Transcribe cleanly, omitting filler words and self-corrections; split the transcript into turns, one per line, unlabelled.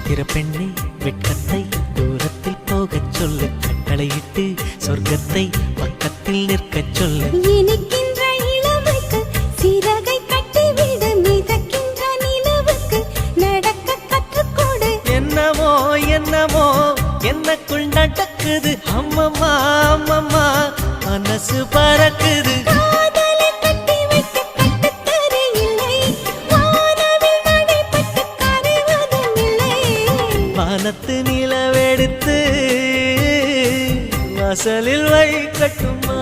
சித்திர பெண்ணே வெட்கத்தை தூரத்தில் போகச் சொல்லு, கட்டளையிட்டு சொர்க்கத்தை பக்கத்தில் நிற்கச் சொல்லு.
இனிக்கின்ற இளமைக்கு சிறகை கட்டிவிடு, மிதக்கின்ற நிலவுக்கு நடக்க கற்றுக்கொடு.
என்னமோ என்னமோ என்னக்குள் நடக்குது, அம்மம்மா அம்மம்மா மனசு பறக்குது.
காதலை கட்டி வைக்க கட்டுத்தறி இல்லை, வானவில் நடைபெற்று கரைவதும் இல்லை.
வானத்து நிலவெடுத்து வாசலில் வைக்கட்டுமா?